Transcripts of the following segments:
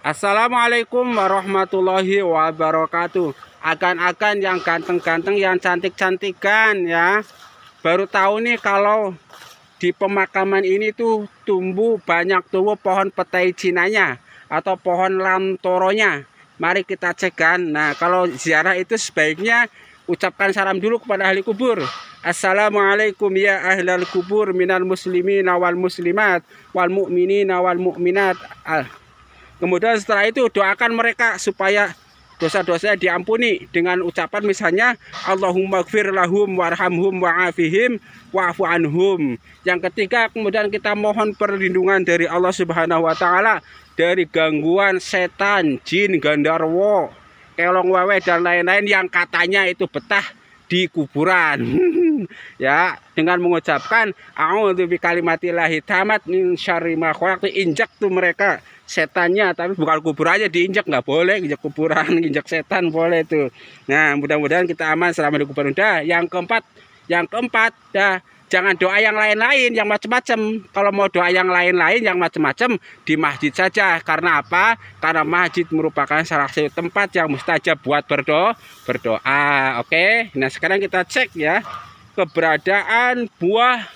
Assalamualaikum warahmatullahi wabarakatuh. Akan yang ganteng-ganteng, yang cantik-cantikan ya. Baru tahu nih kalau di pemakaman ini tuh banyak pohon petai cinanya atau pohon lamtoronya. Mari kita cek kan. Nah, kalau ziarah itu sebaiknya ucapkan salam dulu kepada ahli kubur. Assalamualaikum ya ahlal kubur minal muslimin wal muslimat wal mu'minin wal mu'minat. Kemudian setelah itu doakan mereka supaya dosa-dosanya diampuni dengan ucapan misalnya Allahumma gfir lahum warhamhum wa'afihim wa'fu anhum. Yang ketiga, kemudian kita mohon perlindungan dari Allah Subhanahu wa taala dari gangguan setan, jin, gandarwo, kelong wewe dan lain-lain yang katanya itu betah di kuburan. Ya, dengan mengucapkan a'udzu bikalimatillahi tamat min syarri ma khalaq, injak tuh mereka setannya, tapi bukan kuburannya diinjak, nggak boleh injak kuburan, injak setan boleh tuh. Nah, mudah-mudahan kita aman selama di kuburan. Dah, yang keempat, dah jangan doa yang lain-lain, yang macam-macam. Kalau mau doa yang lain-lain, yang macam-macam di masjid saja. Karena apa? Karena masjid merupakan salah satu tempat yang mustajab buat berdoa. Oke. Nah, sekarang kita cek ya keberadaan buah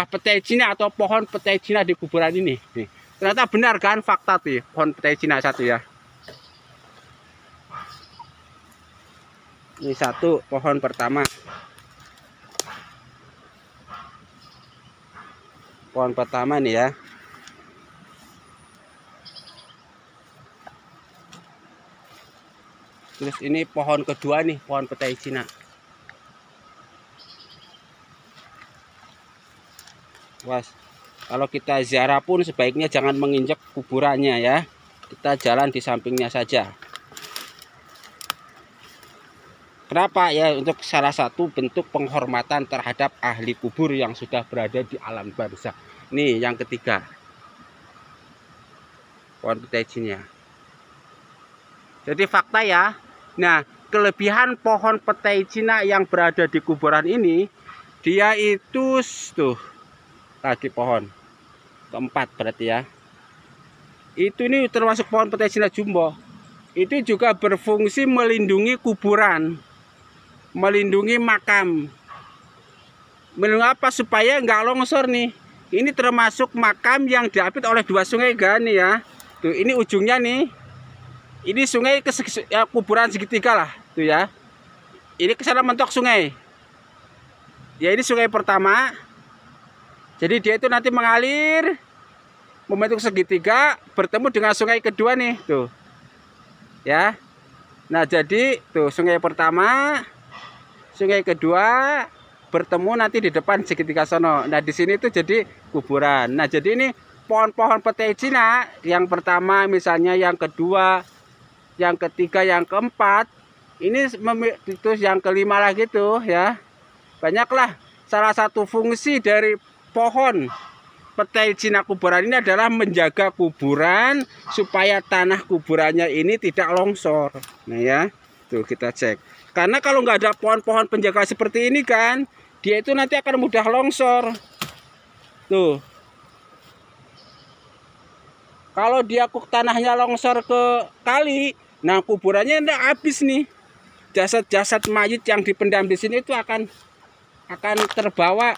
petai Cina atau pohon petai Cina di kuburan ini. Nih. Ternyata benar kan fakta tuh pohon petai Cina satu ya. Ini satu pohon pertama. Pohon pertama nih ya. Terus ini pohon kedua nih, pohon petai Cina. Was. Kalau kita ziarah pun sebaiknya jangan menginjak kuburannya ya. Kita jalan di sampingnya saja. Kenapa ya? Untuk salah satu bentuk penghormatan terhadap ahli kubur yang sudah berada di alam barzakh. Nih yang ketiga. Pohon petai Cina. Jadi fakta ya. Nah, kelebihan pohon petai Cina yang berada di kuburan ini, dia itu tuh tadi pohon keempat berarti ya. Itu ini termasuk pohon petai Cina jumbo. Itu juga berfungsi melindungi kuburan, melindungi makam. Melindungi apa? Supaya nggak longsor nih. Ini termasuk makam yang diapit oleh dua sungai kan nih ya. Tuh ini ujungnya nih. Ini sungai ya, kuburan segitiga lah tuh ya. Ini ke sana mentok sungai. Ya ini sungai pertama. Jadi dia itu nanti mengalir membentuk segitiga bertemu dengan sungai kedua nih tuh. Ya. Nah, jadi tuh sungai pertama, sungai kedua bertemu nanti di depan segitiga sono. Nah, di sini tuh jadi kuburan. Nah, jadi ini pohon-pohon petai Cina yang pertama misalnya, yang kedua, yang ketiga, yang keempat, ini itu yang kelima lagi tuh ya. Banyaklah. Salah satu fungsi dari pohon petai Cina kuburan ini adalah menjaga kuburan supaya tanah kuburannya ini tidak longsor. Nah ya, tuh kita cek. Karena kalau nggak ada pohon-pohon penjaga seperti ini kan, dia itu nanti akan mudah longsor. Tuh. Kalau dia tanahnya longsor ke kali, nah kuburannya enggak habis nih. Jasad-jasad mayit yang dipendam di sini itu akan terbawa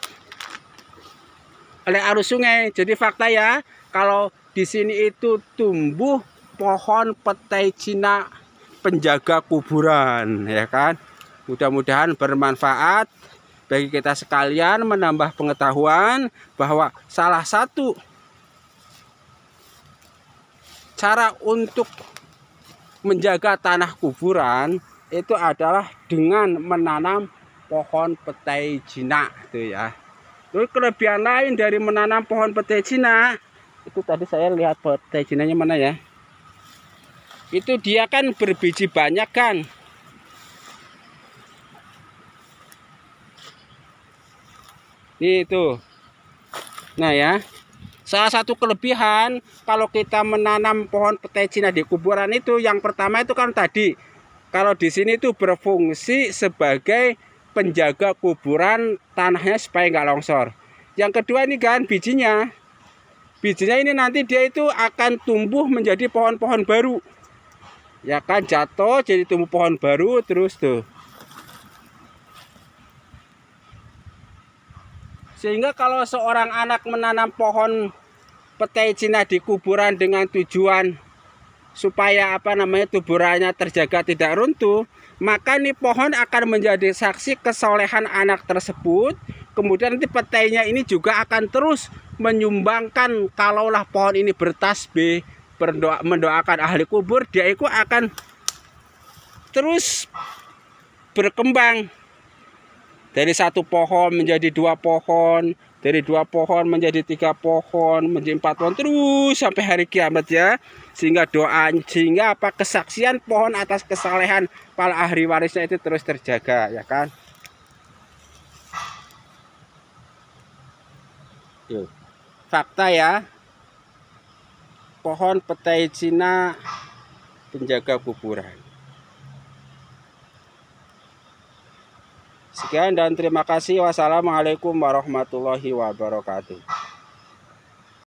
oleh arus sungai. Jadi fakta ya, kalau di sini itu tumbuh pohon petai Cina penjaga kuburan ya kan. Mudah-mudahan bermanfaat bagi kita sekalian, menambah pengetahuan bahwa salah satu cara untuk menjaga tanah kuburan itu adalah dengan menanam pohon petai Cina tuh ya. Terus kelebihan lain dari menanam pohon petai Cina, itu tadi saya lihat petai Cinanya mana ya. Itu dia kan berbiji banyak kan. Nih itu. Nah ya. Salah satu kelebihan kalau kita menanam pohon petai Cina di kuburan itu, yang pertama itu kan tadi, kalau di sini itu berfungsi sebagai penjaga kuburan, tanahnya supaya nggak longsor. Yang kedua ini kan bijinya, bijinya ini nanti dia itu akan tumbuh menjadi pohon-pohon baru. Ya kan, jatuh jadi tumbuh pohon baru terus tuh. Sehingga kalau seorang anak menanam pohon petai Cina di kuburan dengan tujuan supaya tuburannya terjaga tidak runtuh, maka nih pohon akan menjadi saksi kesolehan anak tersebut. Kemudian nanti petainya ini juga akan terus menyumbangkan, kalaulah pohon ini bertasbih, mendoakan ahli kubur, dia itu akan terus berkembang. Dari 1 pohon menjadi 2 pohon, dari 2 pohon menjadi 3 pohon, menjadi 4 pohon, terus sampai hari kiamat ya. Sehingga kesaksian pohon atas kesalehan para ahli warisnya itu terus terjaga, ya kan. Tuh, fakta ya, pohon petai Cina penjaga kuburan. Sekian dan terima kasih. Wassalamualaikum warahmatullahi wabarakatuh.